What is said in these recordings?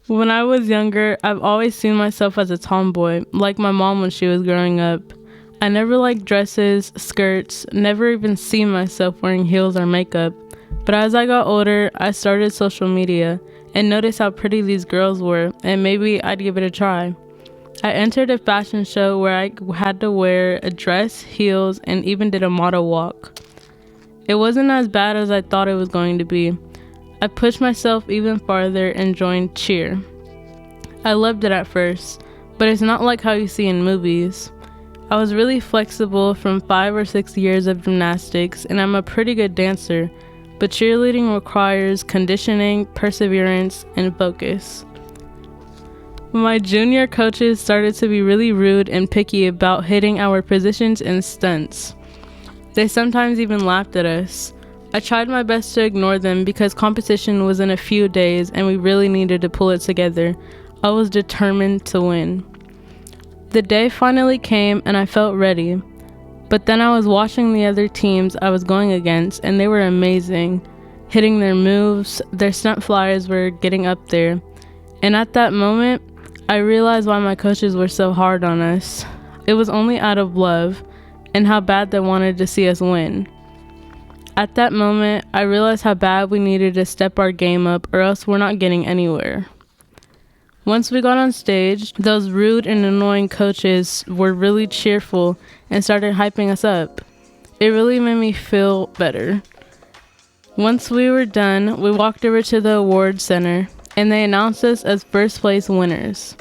When I was younger, I've always seen myself as a tomboy, like my mom when she was growing up. I never liked dresses, skirts, never even seen myself wearing heels or makeup. But as I got older, I started social media and noticed how pretty these girls were, and maybe I'd give it a try. I entered a fashion show where I had to wear a dress, heels, and even did a model walk. It wasn't as bad as I thought it was going to be. I pushed myself even farther and joined cheer. I loved it at first, but it's not like how you see in movies. I was really flexible from 5 or 6 years of gymnastics, and I'm a pretty good dancer, but cheerleading requires conditioning, perseverance, and focus. My junior coaches started to be really rude and picky about hitting our positions and stunts. They sometimes even laughed at us. I tried my best to ignore them because competition was in a few days and we really needed to pull it together. I was determined to win. The day finally came and I felt ready. But then I was watching the other teams I was going against and they were amazing. Hitting their moves, their stunt flyers were getting up there. And at that moment, I realized why my coaches were so hard on us. It was only out of love and how bad they wanted to see us win. At that moment, I realized how bad we needed to step our game up or else we're not getting anywhere. Once we got on stage, those rude and annoying coaches were really cheerful and started hyping us up. It really made me feel better. Once we were done, we walked over to the awards center and they announced us as first place winners.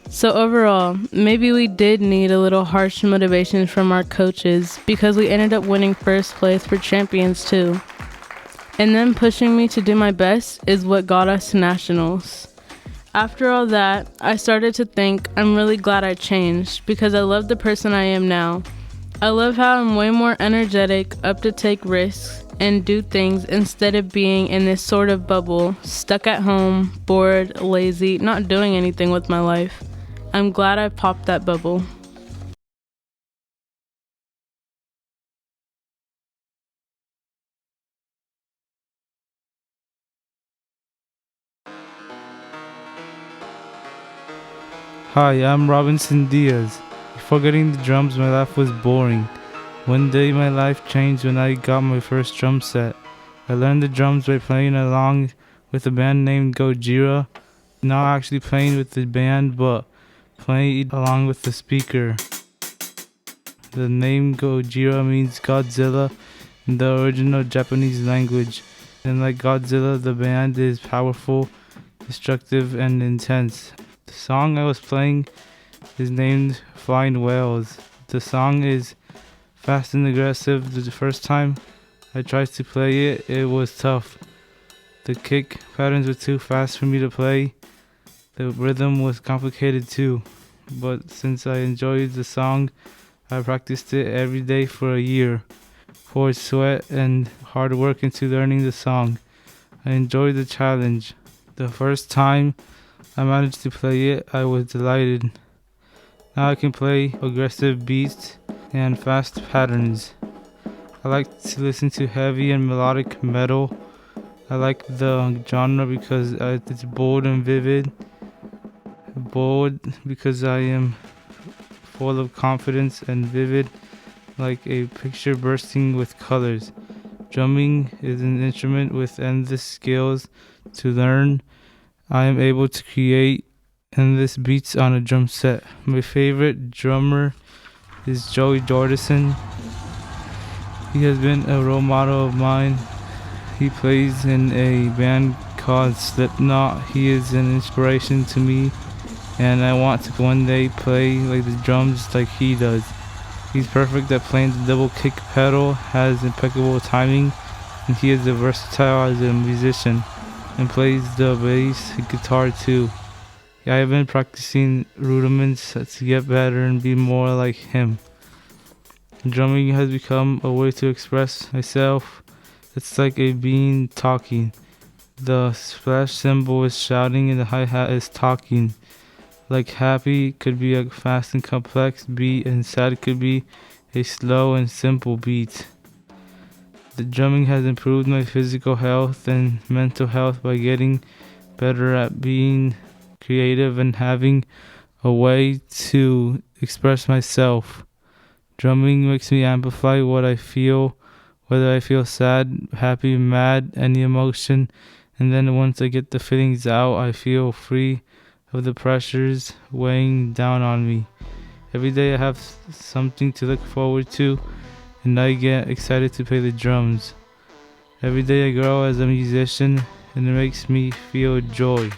So overall, maybe we did need a little harsh motivation from our coaches because we ended up winning first place for champions too. And them pushing me to do my best is what got us to nationals. After all that, I started to think I'm really glad I changed because I love the person I am now. I love how I'm way more energetic, up to take risks, and do things instead of being in this sort of bubble, stuck at home, bored, lazy, not doing anything with my life. I'm glad I popped that bubble. Hi, I'm Robinson Diaz. Before getting the drums, my life was boring. One day my life changed when I got my first drum set. I learned the drums by playing along with a band named Gojira. Not actually playing with the band, but playing along with the speaker. The name Gojira means Godzilla in the original Japanese language. And like Godzilla, the band is powerful, destructive, and intense. The song I was playing is named Flying Whales. The song is fast and aggressive. The first time I tried to play it, it was tough. The kick patterns were too fast for me to play. The rhythm was complicated too. But since I enjoyed the song, I practiced it every day for a year. Poured sweat and hard work into learning the song. I enjoyed the challenge. The first time I managed to play it, I was delighted. Now I can play aggressive beats and fast patterns. I like to listen to heavy and melodic metal. I like the genre because it's bold and vivid. Bold because I am full of confidence, and vivid like a picture bursting with colors. Drumming is an instrument with endless skills to learn. I am able to create endless beats on a drum set. My favorite drummer is Joey Jordison. He has been a role model of mine. He plays in a band called Slipknot. He is an inspiration to me, and I want to one day play like the drums like he does. He's perfect at playing the double kick pedal, has impeccable timing, and he is versatile as a musician and plays the bass guitar too. I have been practicing rudiments to get better and be more like him. Drumming has become a way to express myself. It's like a being talking. The splash cymbal is shouting and the hi-hat is talking. Like happy could be a fast and complex beat, and sad could be a slow and simple beat. The drumming has improved my physical health and mental health by getting better at being creative, and having a way to express myself. Drumming makes me amplify what I feel, whether I feel sad, happy, mad, any emotion. And then once I get the feelings out, I feel free of the pressures weighing down on me. Every day I have something to look forward to, and I get excited to play the drums. Every day I grow as a musician, and it makes me feel joy.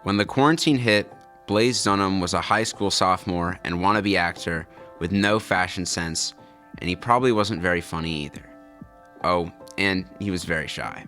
When the quarantine hit, Blaze Dunham was a high school sophomore and wannabe actor with no fashion sense, and he probably wasn't very funny either. Oh, and he was very shy.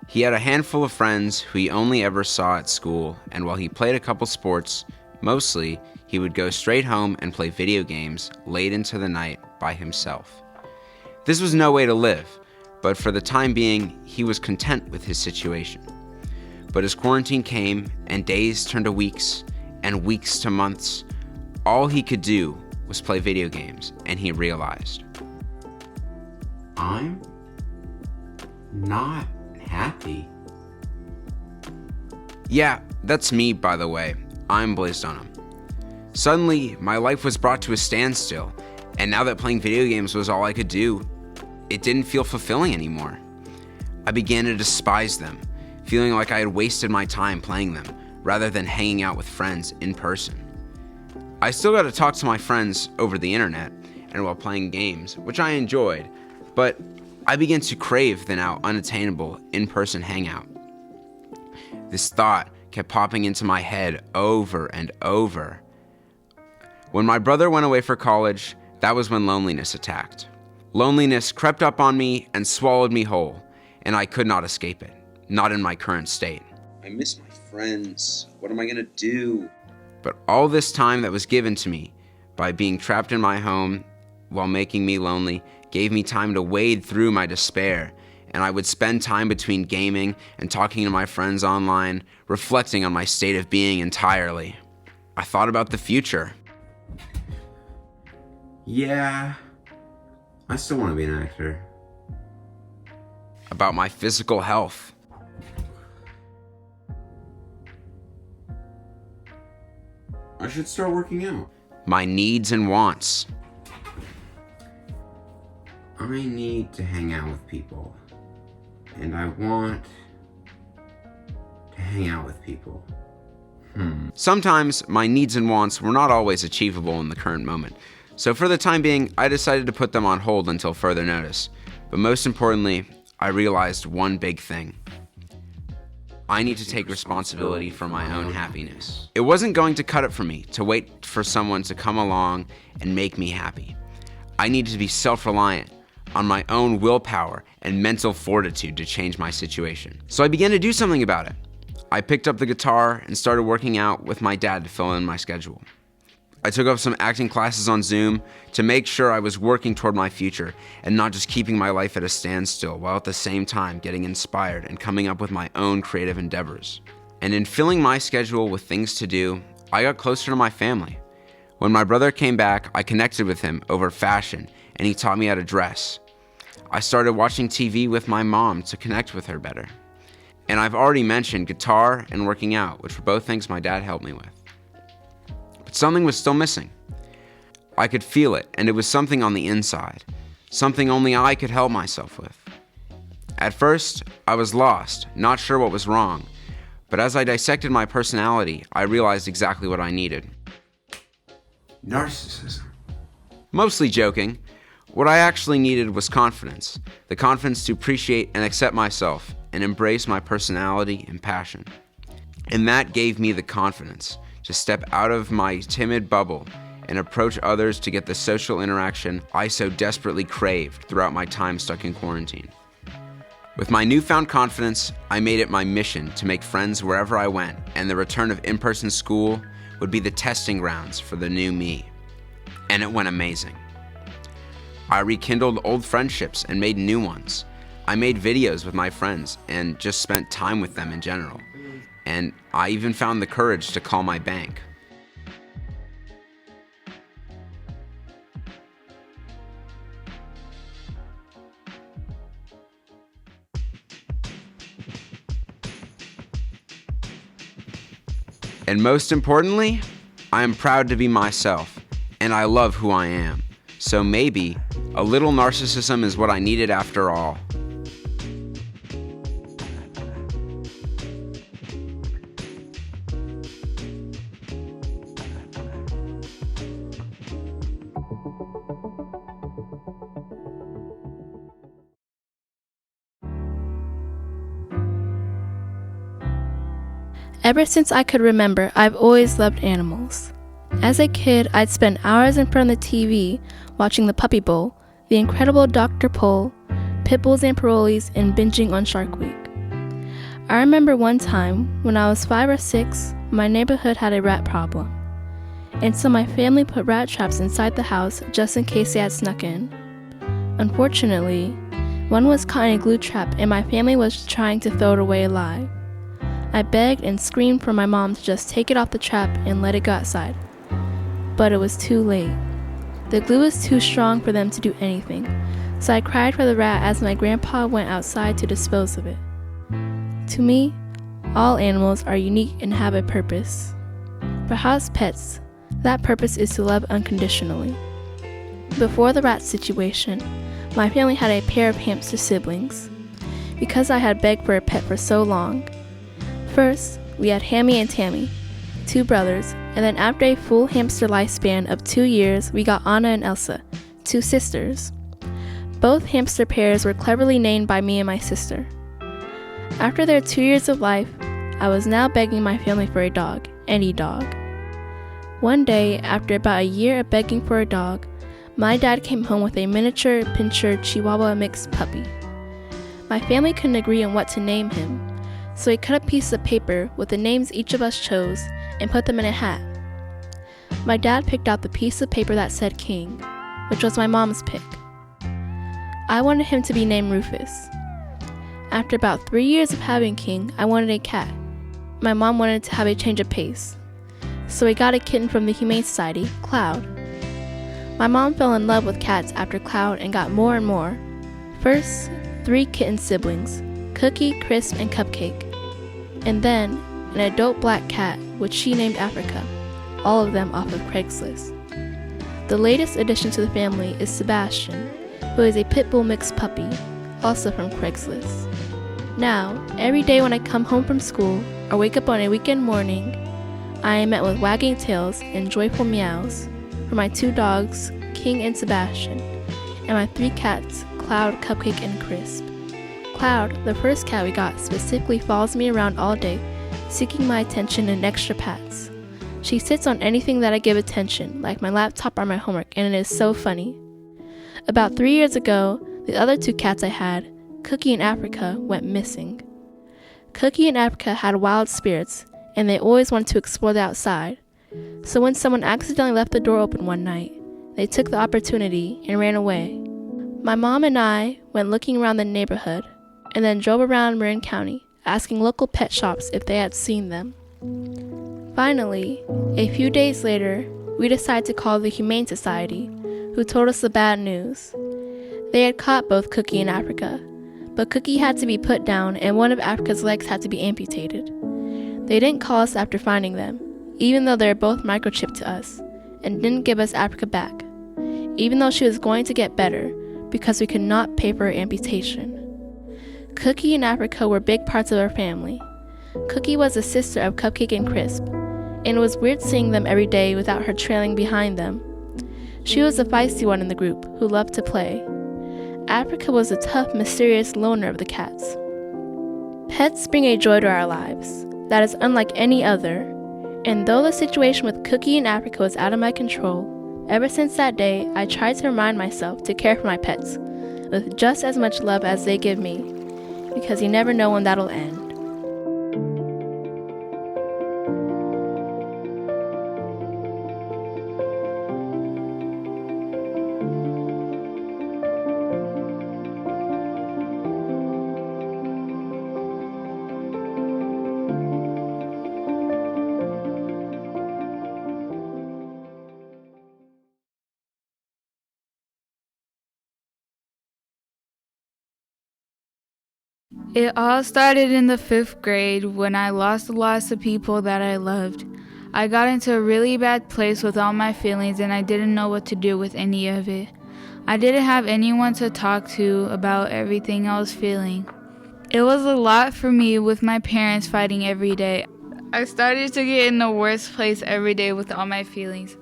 He had a handful of friends who he only ever saw at school, and while he played a couple sports, mostly he would go straight home and play video games late into the night by himself. This was no way to live, but for the time being, he was content with his situation. But as quarantine came and days turned to weeks and weeks to months, all he could do was play video games, and he realized, I'm not happy. Yeah, that's me, by the way. I'm Blaze Dunham. Suddenly, my life was brought to a standstill, and now that playing video games was all I could do, it didn't feel fulfilling anymore. I began to despise them, feeling like I had wasted my time playing them rather than hanging out with friends in person. I still got to talk to my friends over the internet and while playing games, which I enjoyed, but I began to crave the now unattainable in-person hangout. This thought kept popping into my head over and over. When my brother went away for college, that was when loneliness attacked. Loneliness crept up on me and swallowed me whole, and I could not escape it. Not in my current state. I miss my friends. What am I gonna do? But all this time that was given to me by being trapped in my home while making me lonely gave me time to wade through my despair, and I would spend time between gaming and talking to my friends online, reflecting on my state of being entirely. I thought about the future. Yeah, I still want to be an actor. About my physical health. I should start working out. My needs and wants. I need to hang out with people. And I want to hang out with people. Sometimes my needs and wants were not always achievable in the current moment. So for the time being, I decided to put them on hold until further notice. But most importantly, I realized one big thing. I need to take responsibility for my own happiness. It wasn't going to cut it for me to wait for someone to come along and make me happy. I needed to be self-reliant on my own willpower and mental fortitude to change my situation. So I began to do something about it. I picked up the guitar and started working out with my dad to fill in my schedule. I took up some acting classes on Zoom to make sure I was working toward my future and not just keeping my life at a standstill, while at the same time getting inspired and coming up with my own creative endeavors. And in filling my schedule with things to do, I got closer to my family. When my brother came back, I connected with him over fashion, and he taught me how to dress. I started watching TV with my mom to connect with her better. And I've already mentioned guitar and working out, which were both things my dad helped me with. But something was still missing. I could feel it, and it was something on the inside, something only I could help myself with. At first, I was lost, not sure what was wrong, but as I dissected my personality, I realized exactly what I needed. Narcissism. Mostly joking, what I actually needed was confidence, the confidence to appreciate and accept myself and embrace my personality and passion. And that gave me the confidence to step out of my timid bubble and approach others to get the social interaction I so desperately craved throughout my time stuck in quarantine. With my newfound confidence, I made it my mission to make friends wherever I went, and the return of in-person school would be the testing grounds for the new me. And it went amazing. I rekindled old friendships and made new ones. I made videos with my friends and just spent time with them in general. And I even found the courage to call my bank. And most importantly, I am proud to be myself, and I love who I am. So maybe a little narcissism is what I needed after all. Ever since I could remember, I've always loved animals. As a kid, I'd spend hours in front of the TV watching The Puppy Bowl, The Incredible Dr. Pole, Pit Bulls and Parolees, and binging on Shark Week. I remember one time, when I was 5 or 6, my neighborhood had a rat problem. And so my family put rat traps inside the house just in case they had snuck in. Unfortunately, one was caught in a glue trap and my family was trying to throw it away alive. I begged and screamed for my mom to just take it off the trap and let it go outside. But it was too late. The glue was too strong for them to do anything, so I cried for the rat as my grandpa went outside to dispose of it. To me, all animals are unique and have a purpose. For house pets, that purpose is to love unconditionally. Before the rat situation, my family had a pair of hamster siblings. Because I had begged for a pet for so long, first, we had Hammy and Tammy, 2 brothers, and then after a full hamster lifespan of 2 years, we got Anna and Elsa, 2 sisters. Both hamster pairs were cleverly named by me and my sister. After their 2 years of life, I was now begging my family for a dog, any dog. One day, after about a year of begging for a dog, my dad came home with a miniature pinscher Chihuahua mixed puppy. My family couldn't agree on what to name him, so we cut a piece of paper with the names each of us chose and put them in a hat. My dad picked out the piece of paper that said King, which was my mom's pick. I wanted him to be named Rufus. After about 3 years of having King, I wanted a cat. My mom wanted to have a change of pace, so we got a kitten from the Humane Society, Cloud. My mom fell in love with cats after Cloud and got more and more. First, 3 kitten siblings, Cookie, Crisp, and Cupcake. And then, an adult black cat, which she named Africa, all of them off of Craigslist. The latest addition to the family is Sebastian, who is a pit bull mixed puppy, also from Craigslist. Now, every day when I come home from school or wake up on a weekend morning, I am met with wagging tails and joyful meows from my 2 dogs, King and Sebastian, and my 3 cats, Cloud, Cupcake, and Crisp. Cloud, the first cat we got, specifically follows me around all day, seeking my attention and extra pats. She sits on anything that I give attention, like my laptop or my homework, and it is so funny. About 3 years ago, the other 2 cats I had, Cookie and Africa, went missing. Cookie and Africa had wild spirits, and they always wanted to explore the outside. So when someone accidentally left the door open one night, they took the opportunity and ran away. My mom and I went looking around the neighborhood, and then drove around Marin County, asking local pet shops if they had seen them. Finally, a few days later, we decided to call the Humane Society, who told us the bad news. They had caught both Cookie and Africa, but Cookie had to be put down and one of Africa's legs had to be amputated. They didn't call us after finding them, even though they were both microchipped to us, and didn't give us Africa back, even though she was going to get better because we could not pay for her amputation. Cookie and Africa were big parts of our family. Cookie was a sister of Cupcake and Crisp, and it was weird seeing them every day without her trailing behind them. She was the feisty one in the group who loved to play. Africa was the tough, mysterious loner of the cats. Pets bring a joy to our lives that is unlike any other, and though the situation with Cookie and Africa was out of my control, Ever since that day, I tried to remind myself to care for my pets with just as much love as they give me, because you never know when that'll end. It all started in the 5th grade when I lost lots of people that I loved. I got into a really bad place with all my feelings and I didn't know what to do with any of it. I didn't have anyone to talk to about everything I was feeling. It was a lot for me with my parents fighting every day. I started to get in the worst place every day with all my feelings.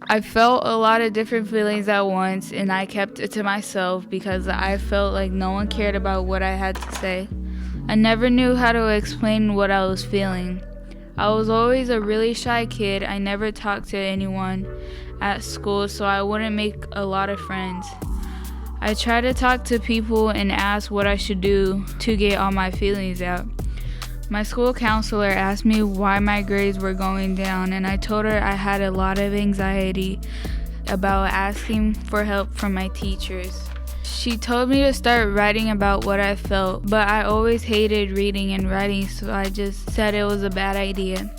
I felt a lot of different feelings at once and I kept it to myself because I felt like no one cared about what I had to say. I never knew how to explain what I was feeling. I was always a really shy kid. I never talked to anyone at school, so I wouldn't make a lot of friends. I tried to talk to people and ask what I should do to get all my feelings out. My school counselor asked me why my grades were going down, and I told her I had a lot of anxiety about asking for help from my teachers. She told me to start writing about what I felt, but I always hated reading and writing, so I just said it was a bad idea.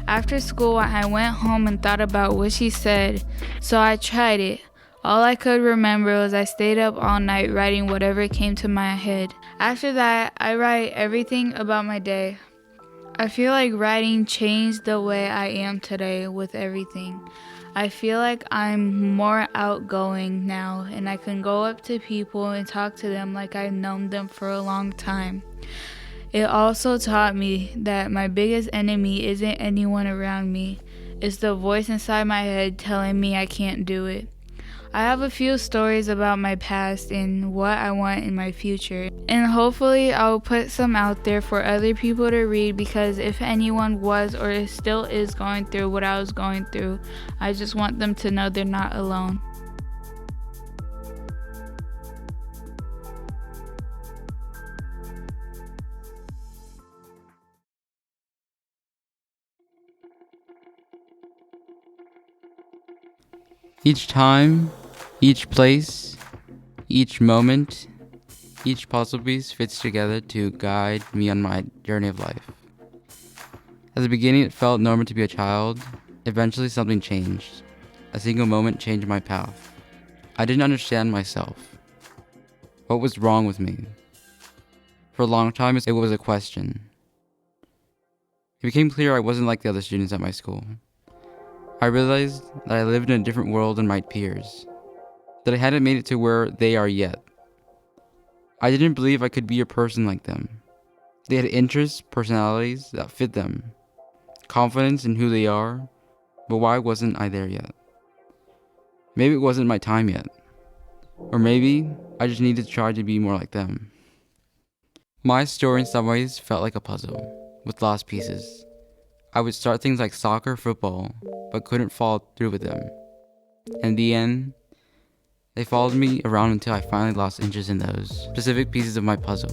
After school, I went home and thought about what she said, so I tried it. All I could remember was I stayed up all night writing whatever came to my head. After that, I write everything about my day. I feel like writing changed the way I am today with everything. I feel like I'm more outgoing now and I can go up to people and talk to them like I've known them for a long time. It also taught me that my biggest enemy isn't anyone around me. It's the voice inside my head telling me I can't do it. I have a few stories about my past and what I want in my future, and hopefully I'll put some out there for other people to read, because if anyone was or still is going through what I was going through, I just want them to know they're not alone. Each time, each place, each moment, each puzzle piece fits together to guide me on my journey of life. At the beginning, it felt normal to be a child. Eventually, something changed. A single moment changed my path. I didn't understand myself. What was wrong with me? For a long time, it was a question. It became clear I wasn't like the other students at my school. I realized that I lived in a different world than my peers, that I hadn't made it to where they are yet. I didn't believe I could be a person like them. They had interests, personalities that fit them, confidence in who they are, but why wasn't I there yet? Maybe it wasn't my time yet, or maybe I just needed to try to be more like them. My story in some ways felt like a puzzle, with lost pieces. I would start things like soccer, football, but couldn't follow through with them. In the end, they followed me around until I finally lost interest in those specific pieces of my puzzle.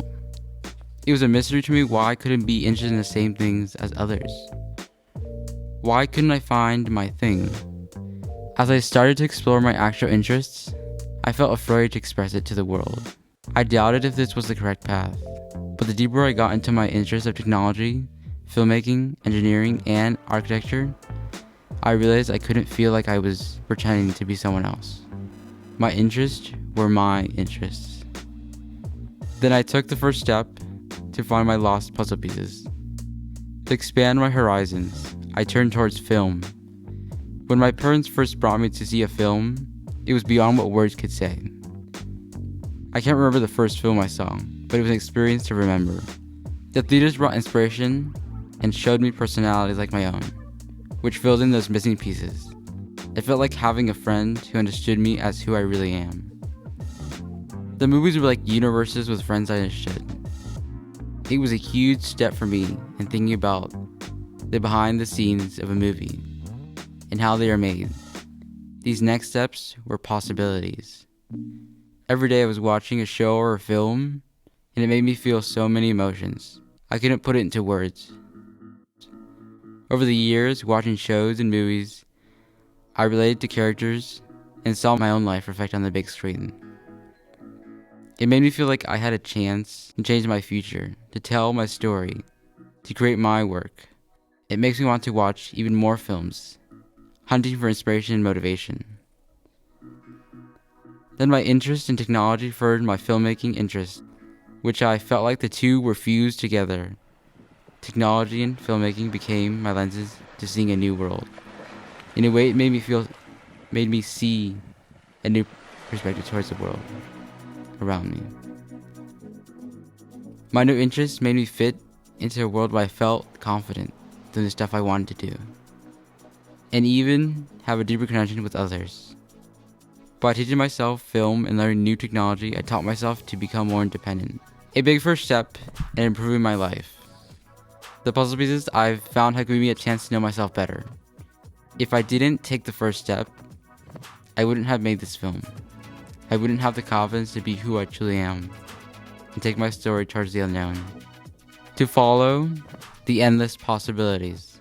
It was a mystery to me why I couldn't be interested in the same things as others. Why couldn't I find my thing? As I started to explore my actual interests, I felt afraid to express it to the world. I doubted if this was the correct path, but the deeper I got into my interests of technology, filmmaking, engineering, and architecture, I realized I couldn't feel like I was pretending to be someone else. My interests were my interests. Then I took the first step to find my lost puzzle pieces. To expand my horizons, I turned towards film. When my parents first brought me to see a film, it was beyond what words could say. I can't remember the first film I saw, but it was an experience to remember. The theaters brought inspiration and showed me personalities like my own, which filled in those missing pieces. It felt like having a friend who understood me as who I really am. The movies were like universes with friends I understood. It was a huge step for me in thinking about the behind the scenes of a movie and how they are made. These next steps were possibilities. Every day I was watching a show or a film, and it made me feel so many emotions. I couldn't put it into words. Over the years, watching shows and movies, I related to characters and saw my own life reflect on the big screen. It made me feel like I had a chance to change my future, to tell my story, to create my work. It makes me want to watch even more films, hunting for inspiration and motivation. Then my interest in technology furthered my filmmaking interest, which I felt like the two were fused together. Technology and filmmaking became my lenses to seeing a new world. In a way, it made me see a new perspective towards the world around me. My new interests made me fit into a world where I felt confident doing the stuff I wanted to do, and even have a deeper connection with others. By teaching myself film and learning new technology, I taught myself to become more independent. A big first step in improving my life. The puzzle pieces I've found have given me a chance to know myself better. If I didn't take the first step, I wouldn't have made this film. I wouldn't have the confidence to be who I truly am and take my story towards the unknown. To follow the endless possibilities.